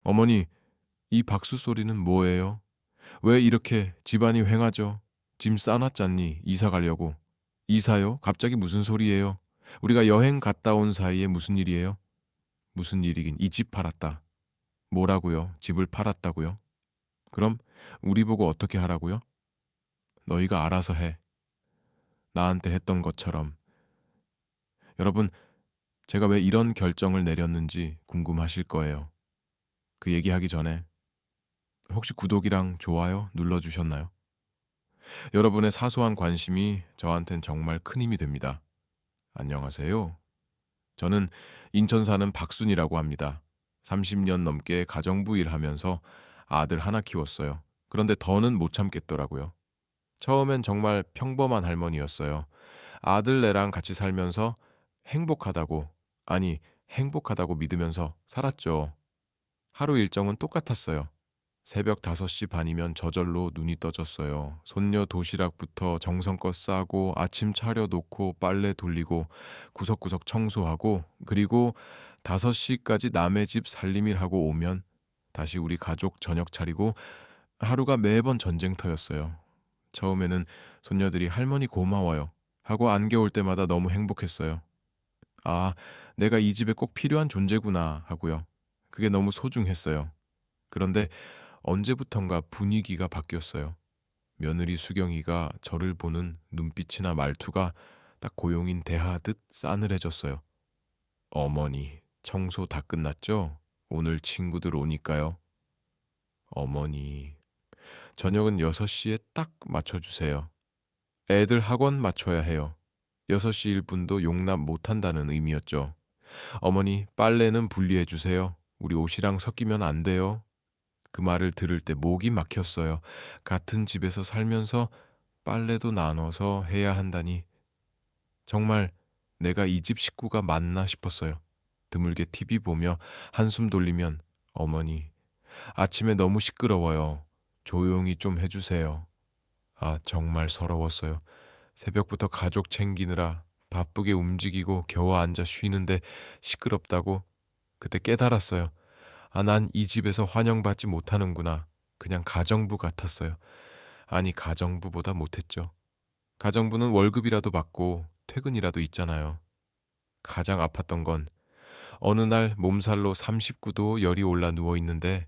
어머니, 이 박수 소리는 뭐예요? 왜 이렇게 집안이 휑하죠? 짐 싸놨잖니, 이사 가려고. 이사요? 갑자기 무슨 소리예요? 우리가 여행 갔다 온 사이에 무슨 일이에요? 무슨 일이긴 이 집 팔았다. 뭐라고요? 집을 팔았다고요? 그럼 우리 보고 어떻게 하라고요? 너희가 알아서 해. 나한테 했던 것처럼. 여러분, 제가 왜 이런 결정을 내렸는지 궁금하실 거예요. 그 얘기하기 전에 혹시 구독이랑 좋아요 눌러주셨나요? 여러분의 사소한 관심이 저한텐 정말 큰 힘이 됩니다. 안녕하세요. 저는 인천 사는 박순이라고 합니다. 30년 넘게 가정부 일하면서 아들 하나 키웠어요. 그런데 더는 못 참겠더라고요. 처음엔 정말 평범한 할머니였어요. 아들네랑 같이 살면서 행복하다고, 아니, 행복하다고 믿으면서 살았죠. 하루 일정은 똑같았어요. 새벽 5시 반이면 저절로 눈이 떠졌어요. 손녀 도시락부터 정성껏 싸고 아침 차려놓고 빨래 돌리고 구석구석 청소하고 그리고 5시까지 남의 집 살림일 하고 오면 다시 우리 가족 저녁 차리고 하루가 매번 전쟁터였어요. 처음에는 손녀들이 할머니 고마워요 하고 안겨올 때마다 너무 행복했어요. 아, 내가 이 집에 꼭 필요한 존재구나 하고요. 그게 너무 소중했어요. 그런데 언제부턴가 분위기가 바뀌었어요. 며느리 수경이가 저를 보는 눈빛이나 말투가 딱 고용인 대하듯 싸늘해졌어요. 어머니, 청소 다 끝났죠? 오늘 친구들 오니까요. 어머니, 저녁은 6시에 딱 맞춰주세요. 애들 학원 맞춰야 해요. 6시 1분도 용납 못한다는 의미였죠. 어머니, 빨래는 분리해주세요. 우리 옷이랑 섞이면 안 돼요. 그 말을 들을 때 목이 막혔어요. 같은 집에서 살면서 빨래도 나눠서 해야 한다니. 정말 내가 이 집 식구가 맞나 싶었어요. 드물게 TV 보며 한숨 돌리면 어머니, 아침에 너무 시끄러워요. 조용히 좀 해주세요. 아, 정말 서러웠어요. 새벽부터 가족 챙기느라 바쁘게 움직이고 겨우 앉아 쉬는데 시끄럽다고 그때 깨달았어요. 아, 난 이 집에서 환영받지 못하는구나. 그냥 가정부 같았어요. 아니, 가정부보다 못했죠. 가정부는 월급이라도 받고 퇴근이라도 있잖아요. 가장 아팠던 건 어느 날 몸살로 39도 열이 올라 누워 있는데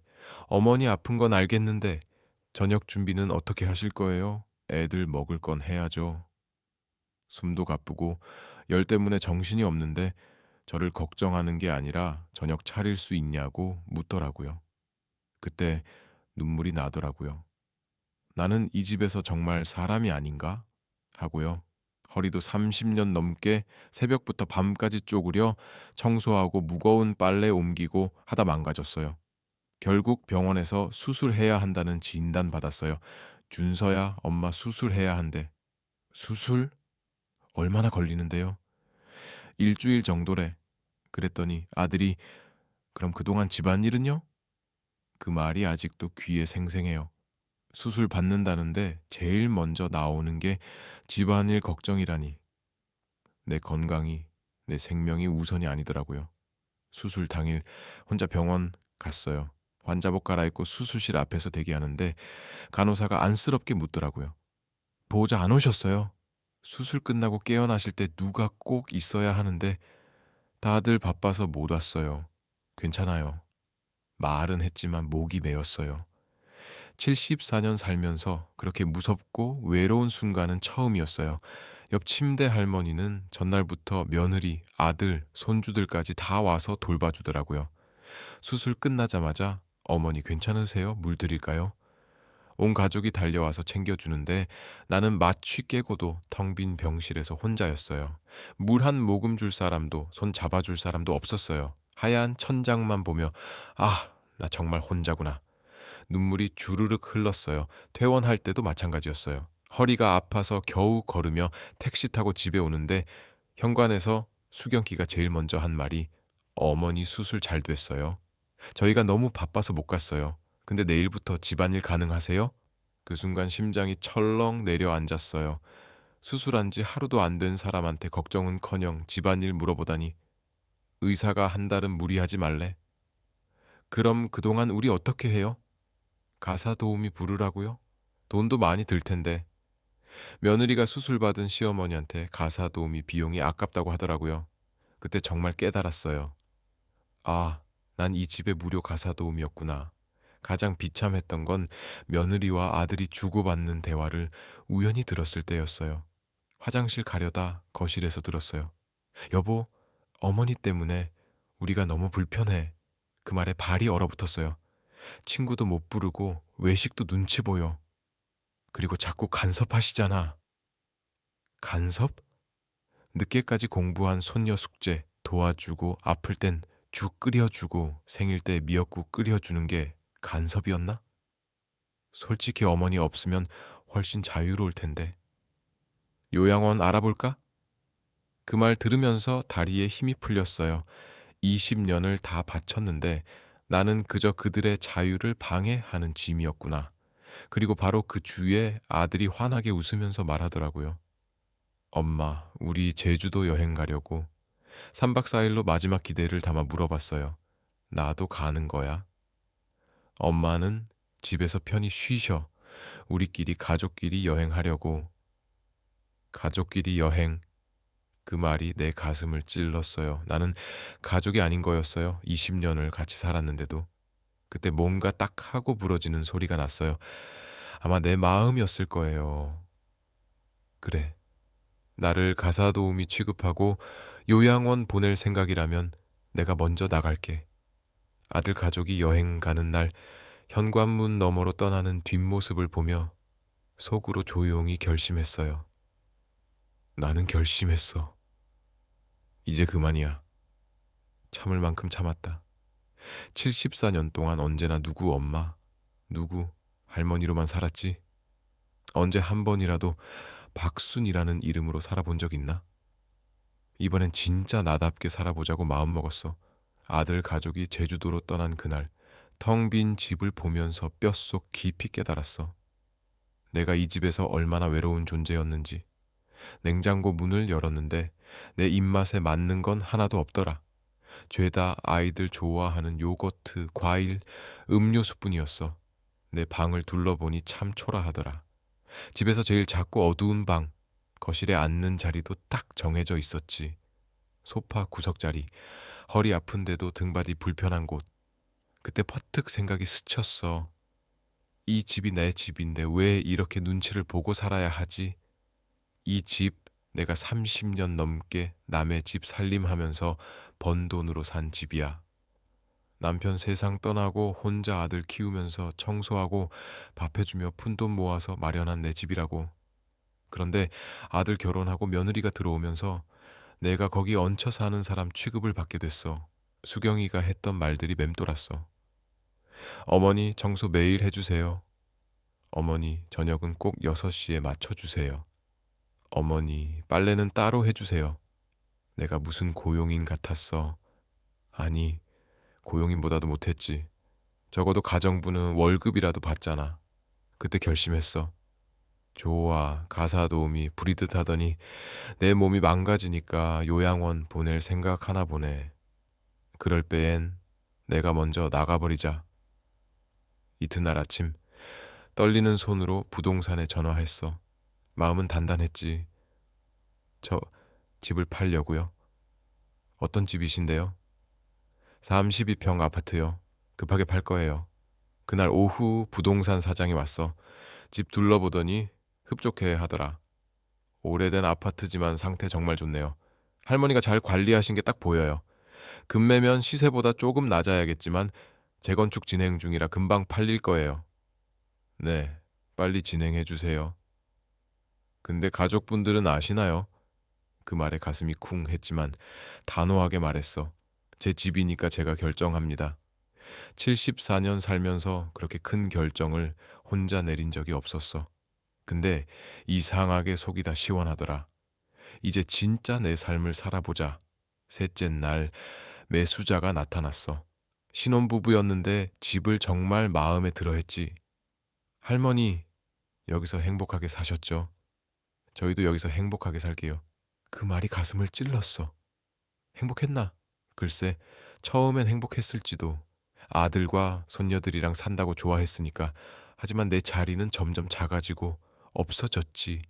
어머니 아픈 건 알겠는데 저녁 준비는 어떻게 하실 거예요? 애들 먹을 건 해야죠. 숨도 가쁘고 열 때문에 정신이 없는데 저를 걱정하는 게 아니라 저녁 차릴 수 있냐고 묻더라고요. 그때 눈물이 나더라고요. 나는 이 집에서 정말 사람이 아닌가? 하고요. 허리도 30년 넘게 새벽부터 밤까지 쪼그려 청소하고 무거운 빨래 옮기고 하다 망가졌어요. 결국 병원에서 수술해야 한다는 진단 받았어요. 준서야, 엄마 수술해야 한대. 수술? 얼마나 걸리는데요? 일주일 정도래. 그랬더니 아들이 그럼 그동안 집안일은요? 그 말이 아직도 귀에 생생해요. 수술 받는다는데 제일 먼저 나오는 게 집안일 걱정이라니. 내 건강이, 내 생명이 우선이 아니더라고요. 수술 당일 혼자 병원 갔어요. 환자복 갈아입고 수술실 앞에서 대기하는데 간호사가 안쓰럽게 묻더라고요. 보호자 안 오셨어요? 수술 끝나고 깨어나실 때 누가 꼭 있어야 하는데 다들 바빠서 못 왔어요. 괜찮아요. 말은 했지만 목이 메었어요. 74년 살면서 그렇게 무섭고 외로운 순간은 처음이었어요. 옆 침대 할머니는 전날부터 며느리, 아들, 손주들까지 다 와서 돌봐주더라고요. 수술 끝나자마자 어머니 괜찮으세요? 물 드릴까요? 온 가족이 달려와서 챙겨주는데 나는 마취 깨고도 텅 빈 병실에서 혼자였어요. 물 한 모금 줄 사람도 손 잡아줄 사람도 없었어요. 하얀 천장만 보며 아, 나 정말 혼자구나. 눈물이 주르륵 흘렀어요. 퇴원할 때도 마찬가지였어요. 허리가 아파서 겨우 걸으며 택시 타고 집에 오는데 현관에서 수경기가 제일 먼저 한 말이 어머니 수술 잘 됐어요. 저희가 너무 바빠서 못 갔어요. 근데 내일부터 집안일 가능하세요? 그 순간 심장이 철렁 내려앉았어요. 수술한 지 하루도 안 된 사람한테 걱정은커녕 집안일 물어보다니 의사가 한 달은 무리하지 말래? 그럼 그동안 우리 어떻게 해요? 가사 도우미 부르라고요? 돈도 많이 들 텐데. 며느리가 수술 받은 시어머니한테 가사 도우미 비용이 아깝다고 하더라고요. 그때 정말 깨달았어요. 아, 난 이 집의 무료 가사 도우미였구나. 가장 비참했던 건 며느리와 아들이 주고받는 대화를 우연히 들었을 때였어요. 화장실 가려다 거실에서 들었어요. 여보, 어머니 때문에 우리가 너무 불편해. 그 말에 발이 얼어붙었어요. 친구도 못 부르고 외식도 눈치 보여. 그리고 자꾸 간섭하시잖아. 간섭? 늦게까지 공부한 손녀 숙제 도와주고 아플 땐 죽 끓여주고 생일 때 미역국 끓여주는 게 간섭이었나? 솔직히 어머니 없으면 훨씬 자유로울 텐데. 요양원 알아볼까? 그 말 들으면서 다리에 힘이 풀렸어요. 20년을 다 바쳤는데 나는 그저 그들의 자유를 방해하는 짐이었구나. 그리고 바로 그 주에 아들이 환하게 웃으면서 말하더라고요. 엄마, 우리 제주도 여행 가려고. 3박 4일로 마지막 기대를 담아 물어봤어요. 나도 가는 거야? 엄마는 집에서 편히 쉬셔. 우리끼리 가족끼리 여행하려고. 가족끼리 여행. 그 말이 내 가슴을 찔렀어요. 나는 가족이 아닌 거였어요. 20년을 같이 살았는데도. 그때 뭔가 딱 하고 부러지는 소리가 났어요. 아마 내 마음이었을 거예요. 그래. 나를 가사 도우미 취급하고 요양원 보낼 생각이라면 내가 먼저 나갈게. 아들 가족이 여행 가는 날 현관문 너머로 떠나는 뒷모습을 보며 속으로 조용히 결심했어요. 나는 결심했어. 이제 그만이야. 참을 만큼 참았다. 74년 동안 언제나 누구 엄마, 누구 할머니로만 살았지. 언제 한 번이라도 박순이라는 이름으로 살아본 적 있나? 이번엔 진짜 나답게 살아보자고 마음먹었어. 아들 가족이 제주도로 떠난 그날 텅 빈 집을 보면서 뼛속 깊이 깨달았어. 내가 이 집에서 얼마나 외로운 존재였는지. 냉장고 문을 열었는데 내 입맛에 맞는 건 하나도 없더라. 죄다 아이들 좋아하는 요거트, 과일, 음료수뿐이었어. 내 방을 둘러보니 참 초라하더라. 집에서 제일 작고 어두운 방, 거실에 앉는 자리도 딱 정해져 있었지. 소파 구석자리, 허리 아픈데도 등받이 불편한 곳. 그때 퍼뜩 생각이 스쳤어. 이 집이 내 집인데 왜 이렇게 눈치를 보고 살아야 하지? 이 집 내가 30년 넘게 남의 집 살림하면서 번 돈으로 산 집이야. 남편 세상 떠나고 혼자 아들 키우면서 청소하고 밥해주며 푼돈 모아서 마련한 내 집이라고. 그런데 아들 결혼하고 며느리가 들어오면서 내가 거기 얹혀 사는 사람 취급을 받게 됐어. 수경이가 했던 말들이 맴돌았어. 어머니 청소 매일 해주세요. 어머니 저녁은 꼭 6시에 맞춰주세요. 어머니 빨래는 따로 해주세요. 내가 무슨 고용인 같았어. 아니, 고용인보다도 못했지. 적어도 가정부는 월급이라도 받잖아. 그때 결심했어. 좋아, 가사 도우미 부리듯 하더니 내 몸이 망가지니까 요양원 보낼 생각 하나 보네. 그럴 바엔 내가 먼저 나가버리자. 이튿날 아침 떨리는 손으로 부동산에 전화했어. 마음은 단단했지. 저 집을 팔려고요. 어떤 집이신데요? 32평 아파트요. 급하게 팔 거예요. 그날 오후 부동산 사장이 왔어. 집 둘러보더니 흡족해 하더라. 오래된 아파트지만 상태 정말 좋네요. 할머니가 잘 관리하신 게 딱 보여요. 금매면 시세보다 조금 낮아야겠지만 재건축 진행 중이라 금방 팔릴 거예요. 네, 빨리 진행해 주세요. 근데 가족분들은 아시나요? 그 말에 가슴이 쿵 했지만 단호하게 말했어. 제 집이니까 제가 결정합니다. 74년 살면서 그렇게 큰 결정을 혼자 내린 적이 없었어. 근데 이상하게 속이 다 시원하더라. 이제 진짜 내 삶을 살아보자. 셋째 날 매수자가 나타났어. 신혼부부였는데 집을 정말 마음에 들어 했지. 할머니, 여기서 행복하게 사셨죠? 저희도 여기서 행복하게 살게요. 그 말이 가슴을 찔렀어. 행복했나? 글쎄, 처음엔 행복했을지도. 아들과 손녀들이랑 산다고 좋아했으니까. 하지만 내 자리는 점점 작아지고 없어졌지.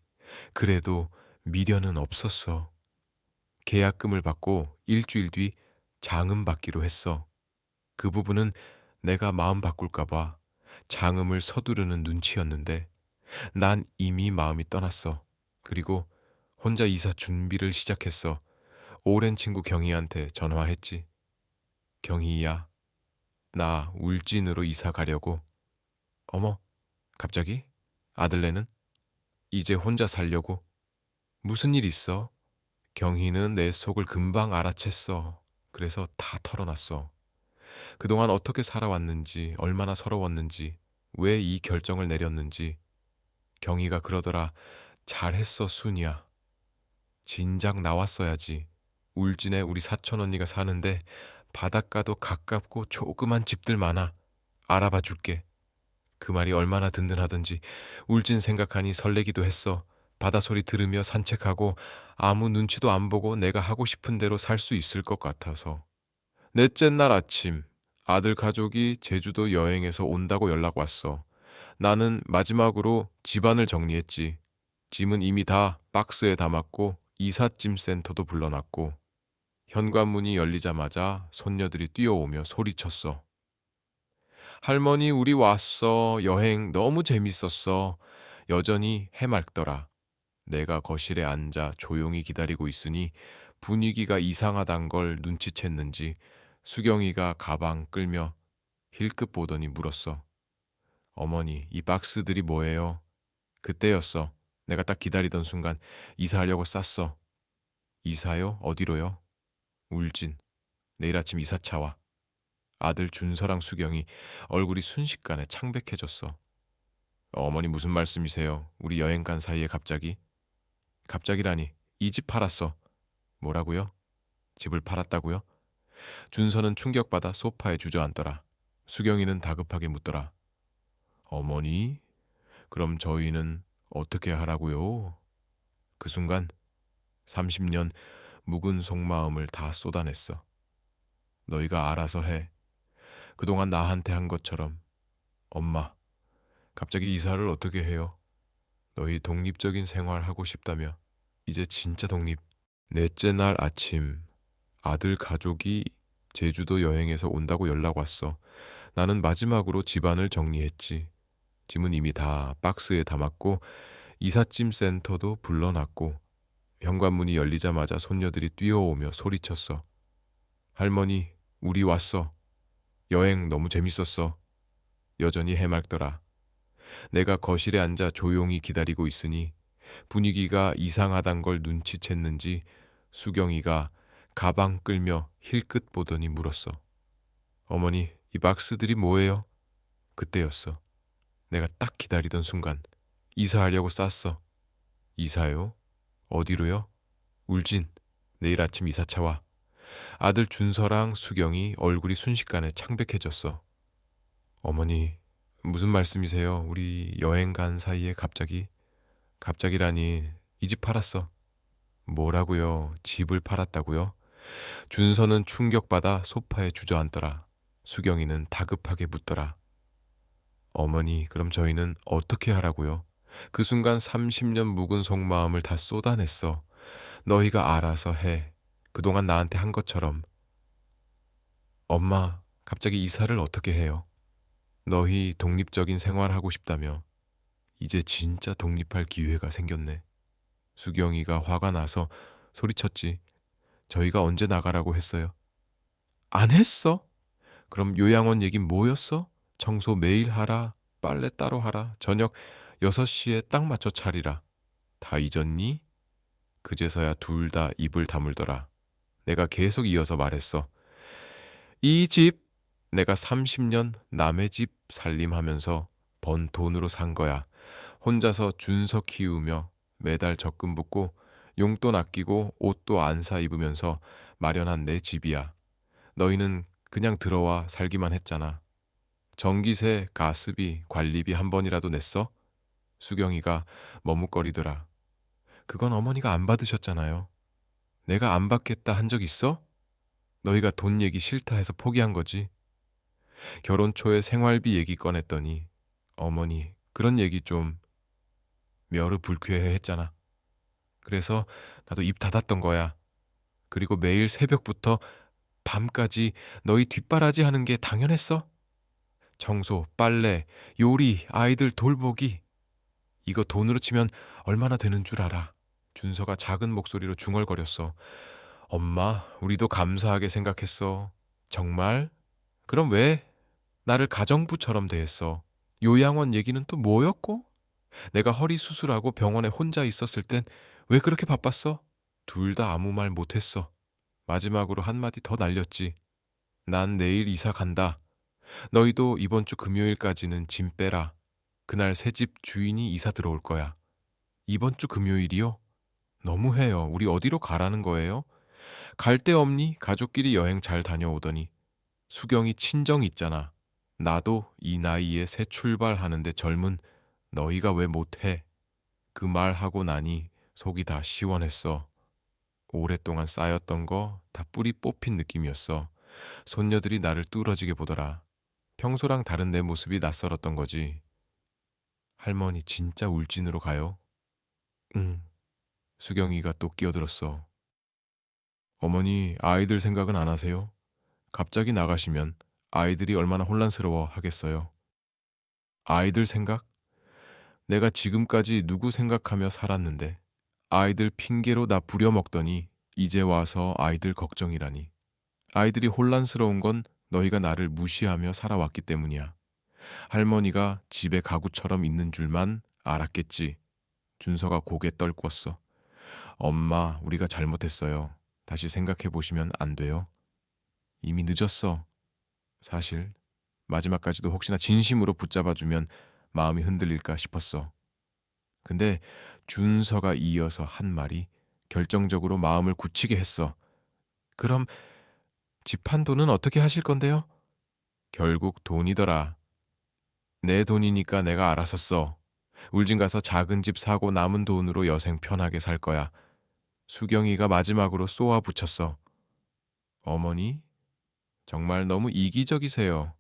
그래도 미련은 없었어. 계약금을 받고 일주일 뒤 장음 받기로 했어. 그 부분은 내가 마음 바꿀까봐 장음을 서두르는 눈치였는데 난 이미 마음이 떠났어. 그리고 혼자 이사 준비를 시작했어. 오랜 친구 경희한테 전화했지. 경희야, 나 울진으로 이사 가려고. 어머, 갑자기? 아들네는? 이제 혼자 살려고. 무슨 일 있어? 경희는 내 속을 금방 알아챘어. 그래서 다 털어놨어. 그동안 어떻게 살아왔는지, 얼마나 서러웠는지, 왜 이 결정을 내렸는지. 경희가 그러더라. 잘했어, 순이야. 진작 나왔어야지. 울진에 우리 사촌 언니가 사는데 바닷가도 가깝고 조그만 집들 많아. 알아봐 줄게. 그 말이 얼마나 든든하던지 울진 생각하니 설레기도 했어. 바다 소리 들으며 산책하고 아무 눈치도 안 보고 내가 하고 싶은 대로 살 수 있을 것 같아서. 넷째 날 아침 아들 가족이 제주도 여행에서 온다고 연락 왔어. 나는 마지막으로 집안을 정리했지. 짐은 이미 다 박스에 담았고 이삿짐 센터도 불러놨고 현관문이 열리자마자 손녀들이 뛰어오며 소리쳤어. 할머니 우리 왔어. 여행 너무 재밌었어. 여전히 해맑더라. 내가 거실에 앉아 조용히 기다리고 있으니 분위기가 이상하단 걸 눈치챘는지 수경이가 가방 끌며 힐끗 보더니 물었어. 어머니, 이 박스들이 뭐예요? 그때였어. 내가 딱 기다리던 순간 이사하려고 쌌어. 이사요? 어디로요? 울진. 내일 아침 이사차 와. 아들 준서랑 수경이 얼굴이 순식간에 창백해졌어. 어머니 무슨 말씀이세요? 우리 여행 간 사이에 갑자기? 갑자기라니. 이 집 팔았어. 뭐라고요? 집을 팔았다고요? 준서는 충격받아 소파에 주저앉더라. 수경이는 다급하게 묻더라. 어머니? 그럼 저희는 어떻게 하라고요? 그 순간 30년 묵은 속마음을 다 쏟아냈어. 너희가 알아서 해. 그동안 나한테 한 것처럼. 엄마, 갑자기 이사를 어떻게 해요? 너희 독립적인 생활 하고 싶다며. 이제 진짜 독립. 넷째 날 아침 아들 가족이 제주도 여행에서 온다고 연락 왔어. 나는 마지막으로 집안을 정리했지. 짐은 이미 다 박스에 담았고 이삿짐 센터도 불러놨고 현관문이 열리자마자 손녀들이 뛰어오며 소리쳤어. 할머니, 우리 왔어. 여행 너무 재밌었어. 여전히 해맑더라. 내가 거실에 앉아 조용히 기다리고 있으니 분위기가 이상하단 걸 눈치챘는지 수경이가 가방 끌며 힐끗 보더니 물었어. 어머니, 이 박스들이 뭐예요? 그때였어. 내가 딱 기다리던 순간 이사하려고 쌌어. 이사요? 어디로요? 울진. 내일 아침 이사차 와. 아들 준서랑 수경이 얼굴이 순식간에 창백해졌어. 어머니, 무슨 말씀이세요? 우리 여행 간 사이에 갑자기? 갑자기라니, 이 집 팔았어. 뭐라고요? 집을 팔았다고요? 준서는 충격받아 소파에 주저앉더라. 수경이는 다급하게 묻더라. 어머니, 그럼 저희는 어떻게 하라고요? 그 순간 30년 묵은 속마음을 다 쏟아냈어. 너희가 알아서 해. 그동안 나한테 한 것처럼. 엄마, 갑자기 이사를 어떻게 해요? 너희 독립적인 생활하고 싶다며. 이제 진짜 독립할 기회가 생겼네. 수경이가 화가 나서 소리쳤지. 저희가 언제 나가라고 했어요? 안 했어? 그럼 요양원 얘긴 뭐였어? 청소 매일 하라, 빨래 따로 하라, 저녁 6시에 딱 맞춰 차리라. 다 잊었니? 그제서야 둘 다 입을 다물더라. 내가 계속 이어서 말했어. 이 집 내가 30년 남의 집 살림하면서 번 돈으로 산 거야. 혼자서 준서 키우며 매달 적금 붓고 용돈 아끼고 옷도 안 사 입으면서 마련한 내 집이야. 너희는 그냥 들어와 살기만 했잖아. 전기세, 가스비, 관리비 한 번이라도 냈어? 수경이가 머뭇거리더라. 그건 어머니가 안 받으셨잖아요. 내가 안 받겠다 한 적 있어? 너희가 돈 얘기 싫다 해서 포기한 거지. 결혼 초에 생활비 얘기 꺼냈더니 어머니 그런 얘기 좀 멸을 불쾌해 했잖아. 그래서 나도 입 닫았던 거야. 그리고 매일 새벽부터 밤까지 너희 뒷바라지 하는 게 당연했어? 청소, 빨래, 요리, 아이들 돌보기. 이거 돈으로 치면 얼마나 되는 줄 알아? 준서가 작은 목소리로 중얼거렸어. 엄마, 우리도 감사하게 생각했어. 정말? 그럼 왜 나를 가정부처럼 대했어? 요양원 얘기는 또 뭐였고? 내가 허리 수술하고 병원에 혼자 있었을 땐 왜 그렇게 바빴어? 둘 다 아무 말 못했어. 마지막으로 한마디 더 날렸지. 난 내일 이사 간다. 너희도 이번 주 금요일까지는 짐 빼라. 그날 새 집 주인이 이사 들어올 거야. 이번 주 금요일이요? 너무해요. 우리 어디로 가라는 거예요? 갈 데 없니? 가족끼리 여행 잘 다녀오더니. 수경이 친정 있잖아. 나도 이 나이에 새 출발하는데 젊은 너희가 왜 못해? 그 말 하고 나니 속이 다 시원했어. 오랫동안 쌓였던 거 다 뿌리 뽑힌 느낌이었어. 손녀들이 나를 뚫어지게 보더라. 평소랑 다른 내 모습이 낯설었던 거지. 할머니 진짜 울진으로 가요? 응. 수경이가 또 끼어들었어. 어머니 아이들 생각은 안 하세요? 갑자기 나가시면 아이들이 얼마나 혼란스러워 하겠어요. 아이들 생각? 내가 지금까지 누구 생각하며 살았는데 아이들 핑계로 나 부려먹더니 이제 와서 아이들 걱정이라니. 아이들이 혼란스러운 건 너희가 나를 무시하며 살아왔기 때문이야. 할머니가 집에 가구처럼 있는 줄만 알았겠지. 준서가 고개 떨궜어. 엄마, 우리가 잘못했어요. 다시 생각해 보시면 안 돼요? 이미 늦었어. 사실 마지막까지도 혹시나 진심으로 붙잡아주면 마음이 흔들릴까 싶었어. 근데 준서가 이어서 한 말이 결정적으로 마음을 굳히게 했어. 그럼 집 한 돈은 어떻게 하실 건데요? 결국 돈이더라. 내 돈이니까 내가 알아서 써. 울진 가서 작은 집 사고 남은 돈으로 여생 편하게 살 거야. 수경이가 마지막으로 쏘아 붙였어. 어머니, 정말 너무 이기적이세요.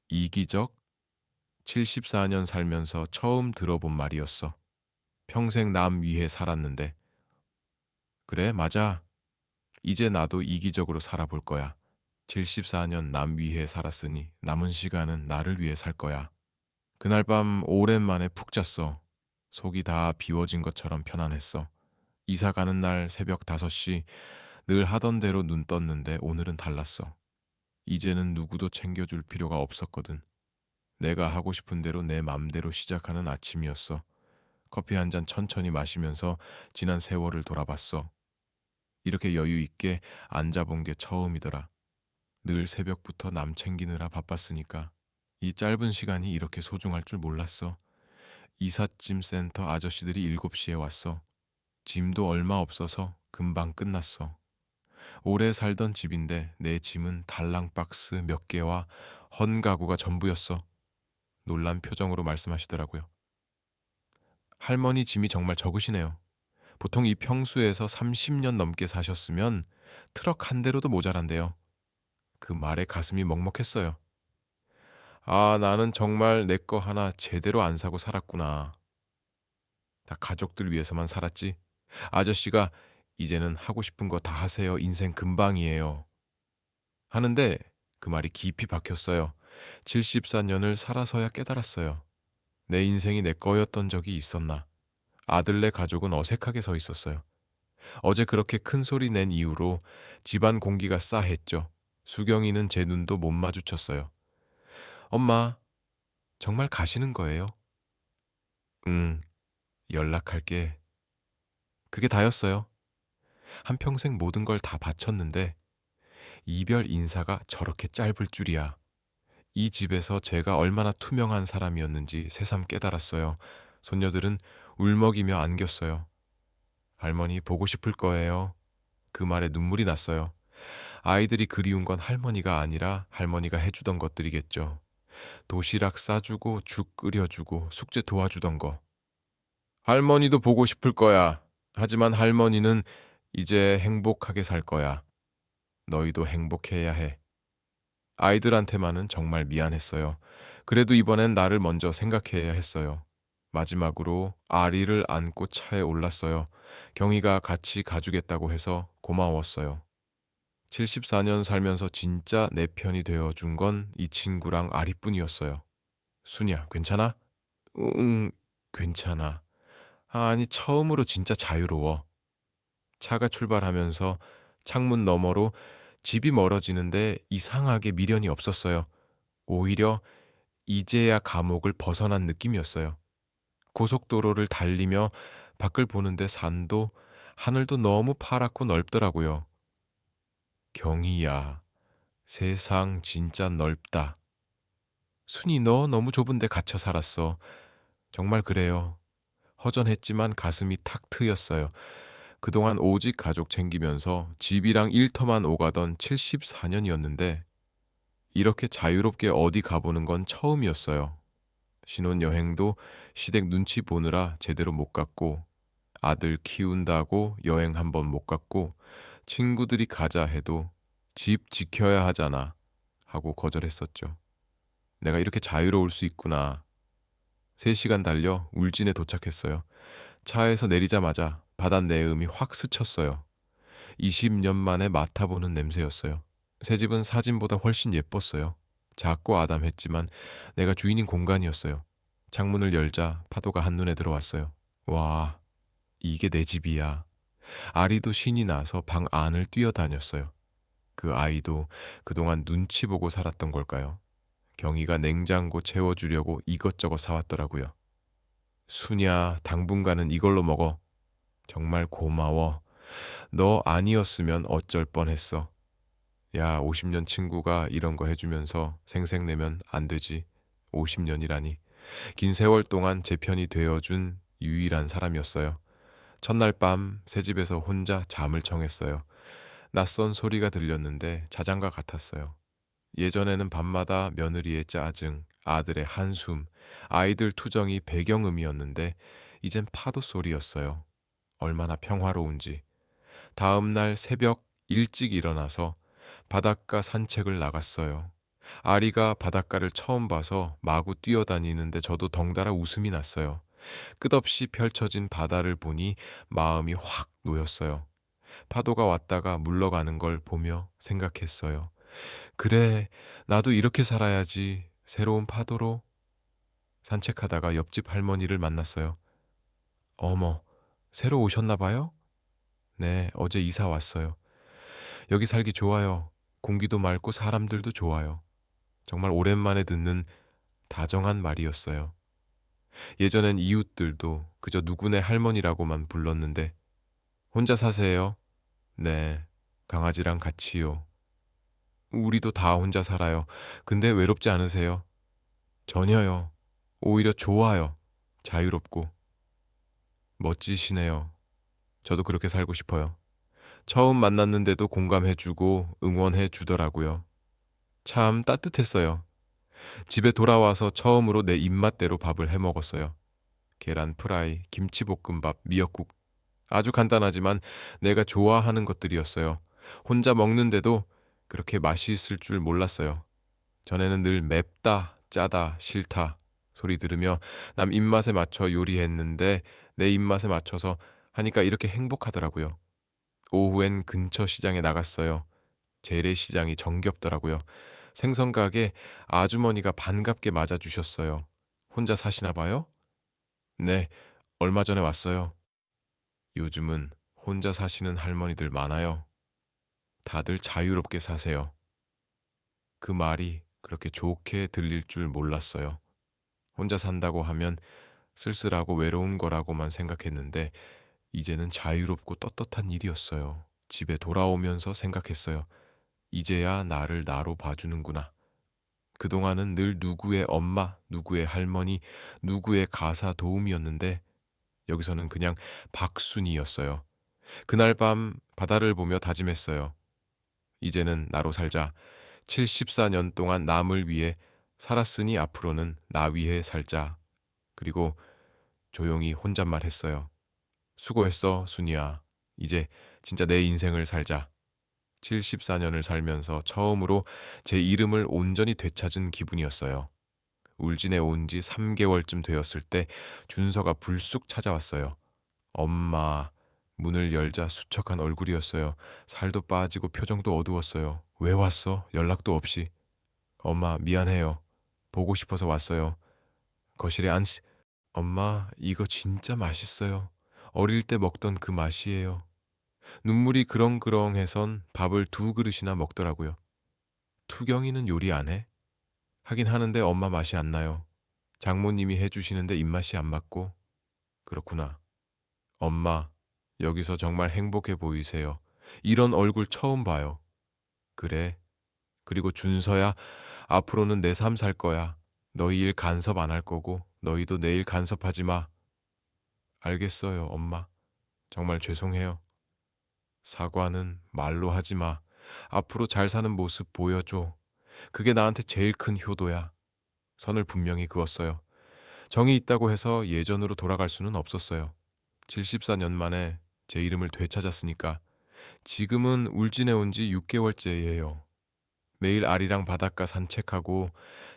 이기적? 74년 살면서 처음 들어본 말이었어. 평생 남 위해 살았는데. 그래, 맞아. 이제 나도 이기적으로 살아볼 거야. 74년 남 위해 살았으니 남은 시간은 나를 위해 살 거야. 그날 밤 오랜만에 푹 잤어. 속이 다 비워진 것처럼 편안했어. 이사 가는 날 새벽 5시 늘 하던 대로 눈 떴는데 오늘은 달랐어. 이제는 누구도 챙겨줄 필요가 없었거든. 내가 하고 싶은 대로 내 맘대로 시작하는 아침이었어. 커피 한 잔 천천히 마시면서 지난 세월을 돌아봤어. 이렇게 여유 있게 앉아본 게 처음이더라. 늘 새벽부터 남 챙기느라 바빴으니까 이 짧은 시간이 이렇게 소중할 줄 몰랐어. 이삿짐 센터 아저씨들이 7시에 왔어. 짐도 얼마 없어서 금방 끝났어. 오래 살던 집인데 내 짐은 달랑 박스 몇 개와 헌 가구가 전부였어. 놀란 표정으로 말씀하시더라고요. 할머니 짐이 정말 적으시네요. 보통 이 평수에서 30년 넘게 사셨으면 트럭 한 대로도 모자란대요. 그 말에 가슴이 먹먹했어요. 아, 나는 정말 내 거 하나 제대로 안 사고 살았구나. 다 가족들 위해서만 살았지. 아저씨가 이제는 하고 싶은 거 다 하세요. 인생 금방이에요. 하는데 그 말이 깊이 박혔어요. 74년을 살아서야 깨달았어요. 내 인생이 내 거였던 적이 있었나. 아들네 가족은 어색하게 서 있었어요. 어제 그렇게 큰 소리 낸 이후로 집안 공기가 싸했죠. 수경이는 제 눈도 못 마주쳤어요. 엄마, 정말 가시는 거예요? 응, 연락할게. 그게 다였어요. 한평생 모든 걸 다 바쳤는데 이별 인사가 저렇게 짧을 줄이야. 이 집에서 제가 얼마나 투명한 사람이었는지 새삼 깨달았어요. 손녀들은 울먹이며 안겼어요. 할머니 보고 싶을 거예요. 그 말에 눈물이 났어요. 아이들이 그리운 건 할머니가 아니라 할머니가 해주던 것들이겠죠. 도시락 싸주고 죽 끓여주고 숙제 도와주던 거. 할머니도 보고 싶을 거야. 하지만 할머니는 이제 행복하게 살 거야. 너희도 행복해야 해. 아이들한테만은 정말 미안했어요. 그래도 이번엔 나를 먼저 생각해야 했어요. 마지막으로 아리를 안고 차에 올랐어요. 경희가 같이 가주겠다고 해서 고마웠어요. 74년 살면서 진짜 내 편이 되어준 건 이 친구랑 아리뿐이었어요. 순이야, 괜찮아? 응, 괜찮아. 아니, 처음으로 진짜 자유로워. 차가 출발하면서 창문 너머로 집이 멀어지는데 이상하게 미련이 없었어요. 오히려 이제야 감옥을 벗어난 느낌이었어요. 고속도로를 달리며 밖을 보는데 산도 하늘도 너무 파랗고 넓더라고요. 경희야, 세상 진짜 넓다. 순이 너 너무 좁은 데 갇혀 살았어. 정말 그래요. 허전했지만 가슴이 탁 트였어요. 그동안 오직 가족 챙기면서 집이랑 일터만 오가던 74년이었는데 이렇게 자유롭게 어디 가보는 건 처음이었어요. 신혼여행도 시댁 눈치 보느라 제대로 못 갔고 아들 키운다고 여행 한번 못 갔고 친구들이 가자 해도 집 지켜야 하잖아 하고 거절했었죠. 내가 이렇게 자유로울 수 있구나. 3시간 달려 울진에 도착했어요. 차에서 내리자마자 바닷내음이 확 스쳤어요. 20년 만에 맡아보는 냄새였어요. 새 집은 사진보다 훨씬 예뻤어요. 작고 아담했지만 내가 주인인 공간이었어요. 창문을 열자 파도가 한눈에 들어왔어요. 와, 이게 내 집이야. 아리도 신이 나서 방 안을 뛰어다녔어요. 그 아이도 그동안 눈치 보고 살았던 걸까요? 경희가 냉장고 채워주려고 이것저것 사왔더라고요. 수냐, 당분간은 이걸로 먹어. 정말 고마워. 너 아니었으면 어쩔 뻔했어. 야, 50년 친구가 이런 거 해주면서 생색내면 안 되지. 50년이라니. 긴 세월 동안 제 편이 되어준 유일한 사람이었어요. 첫날 밤 새 집에서 혼자 잠을 청했어요. 낯선 소리가 들렸는데 자장가 같았어요. 예전에는 밤마다 며느리의 짜증, 아들의 한숨, 아이들 투정이 배경음이었는데 이젠 파도 소리였어요. 얼마나 평화로운지. 다음 날 새벽 일찍 일어나서 바닷가 산책을 나갔어요. 아리가 바닷가를 처음 봐서 마구 뛰어다니는데 저도 덩달아 웃음이 났어요. 끝없이 펼쳐진 바다를 보니 마음이 확 놓였어요. 파도가 왔다가 물러가는 걸 보며 생각했어요. 그래, 나도 이렇게 살아야지. 새로운 파도로. 산책하다가 옆집 할머니를 만났어요. 어머, 새로 오셨나 봐요? 네, 어제 이사 왔어요. 여기 살기 좋아요. 공기도 맑고 사람들도 좋아요. 정말 오랜만에 듣는 다정한 말이었어요. 예전엔 이웃들도 그저 누구네 할머니라고만 불렀는데 혼자 사세요? 네, 강아지랑 같이요. 우리도 다 혼자 살아요. 근데 외롭지 않으세요? 전혀요. 오히려 좋아요. 자유롭고. 멋지시네요. 저도 그렇게 살고 싶어요. 처음 만났는데도 공감해주고 응원해주더라고요. 참 따뜻했어요. 집에 돌아와서 처음으로 내 입맛대로 밥을 해 먹었어요. 계란 프라이, 김치볶음밥, 미역국. 아주 간단하지만 내가 좋아하는 것들이었어요. 혼자 먹는데도 그렇게 맛있을 줄 몰랐어요. 전에는 늘 맵다, 짜다, 싫다 소리 들으며 남 입맛에 맞춰 요리했는데 내 입맛에 맞춰서 하니까 이렇게 행복하더라고요. 오후엔 근처 시장에 나갔어요. 재래시장이 정겹더라고요. 생선가게 아주머니가 반갑게 맞아주셨어요. 혼자 사시나 봐요? 네, 얼마 전에 왔어요. 요즘은 혼자 사시는 할머니들 많아요. 다들 자유롭게 사세요. 그 말이 그렇게 좋게 들릴 줄 몰랐어요. 혼자 산다고 하면 쓸쓸하고 외로운 거라고만 생각했는데 이제는 자유롭고 떳떳한 일이었어요. 집에 돌아오면서 생각했어요. 이제야 나를 나로 봐주는구나. 그동안은 늘 누구의 엄마, 누구의 할머니, 누구의 가사 도움이었는데 여기서는 그냥 박순이었어요. 그날 밤 바다를 보며 다짐했어요. 이제는 나로 살자. 74년 동안 남을 위해 살았으니 앞으로는 나 위해 살자. 그리고 조용히 혼잣말 했어요. 수고했어, 순이야. 이제 진짜 내 인생을 살자. 74년을 살면서 처음으로 제 이름을 온전히 되찾은 기분이었어요. 울진에 온 지 3개월쯤 되었을 때 준서가 불쑥 찾아왔어요. 엄마, 문을 열자 수척한 얼굴이었어요. 살도 빠지고 표정도 어두웠어요. 왜 왔어? 연락도 없이. 엄마, 미안해요. 보고 싶어서 왔어요. 거실에 앉... 엄마, 이거 진짜 맛있어요. 어릴 때 먹던 그 맛이에요. 눈물이 그렁그렁해선 밥을 2그릇이나 먹더라고요. 투경이는 요리 안 해? 하긴 하는데 엄마 맛이 안 나요. 장모님이 해주시는데 입맛이 안 맞고. 그렇구나. 엄마, 여기서 정말 행복해 보이세요. 이런 얼굴 처음 봐요. 그래. 그리고 준서야, 앞으로는 내 삶 살 거야. 너희 일 간섭 안 할 거고, 너희도 내 일 간섭하지 마. 알겠어요, 엄마. 정말 죄송해요. 사과는 말로 하지 마. 앞으로 잘 사는 모습 보여줘. 그게 나한테 제일 큰 효도야. 선을 분명히 그었어요. 정이 있다고 해서 예전으로 돌아갈 수는 없었어요. 74년 만에 제 이름을 되찾았으니까. 지금은 울진에 온 지 6개월째예요. 매일 아리랑 바닷가 산책하고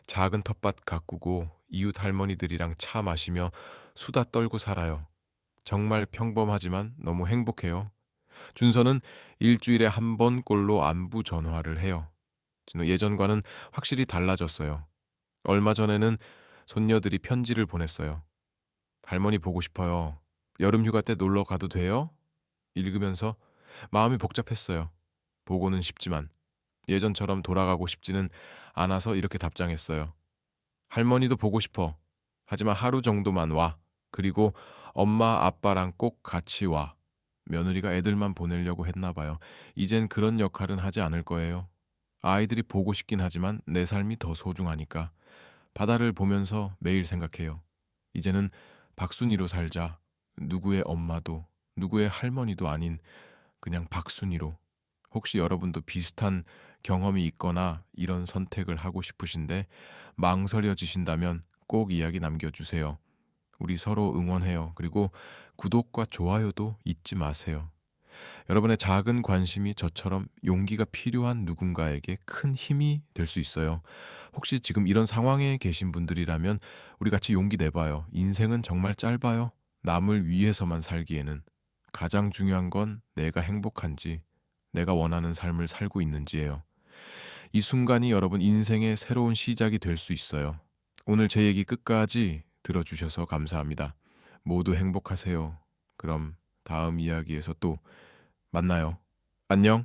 작은 텃밭 가꾸고 이웃 할머니들이랑 차 마시며 수다 떨고 살아요. 정말 평범하지만 너무 행복해요. 준서는 일주일에 한 번꼴로 안부 전화를 해요. 예전과는 확실히 달라졌어요. 얼마 전에는 손녀들이 편지를 보냈어요. 할머니 보고 싶어요. 여름 휴가 때 놀러 가도 돼요? 읽으면서 마음이 복잡했어요. 보고는 싶지만 예전처럼 돌아가고 싶지는 않아서 이렇게 답장했어요. 할머니도 보고 싶어. 하지만 하루 정도만 와. 그리고 엄마 아빠랑 꼭 같이 와. 며느리가 애들만 보내려고 했나 봐요. 이젠 그런 역할은 하지 않을 거예요. 아이들이 보고 싶긴 하지만 내 삶이 더 소중하니까. 바다를 보면서 매일 생각해요. 이제는 박순이로 살자. 누구의 엄마도 누구의 할머니도 아닌 그냥 박순이로. 혹시 여러분도 비슷한 경험이 있거나 이런 선택을 하고 싶으신데 망설여지신다면 꼭 이야기 남겨주세요. 우리 서로 응원해요. 그리고 구독과 좋아요도 잊지 마세요. 여러분의 작은 관심이 저처럼 용기가 필요한 누군가에게 큰 힘이 될 수 있어요. 혹시 지금 이런 상황에 계신 분들이라면 우리 같이 용기 내봐요. 인생은 정말 짧아요. 남을 위해서만 살기에는. 가장 중요한 건 내가 행복한지, 내가 원하는 삶을 살고 있는지예요. 이 순간이 여러분 인생의 새로운 시작이 될 수 있어요. 오늘 제 얘기 끝까지 들어주셔서 감사합니다. 모두 행복하세요. 그럼 다음 이야기에서 또 만나요. 안녕.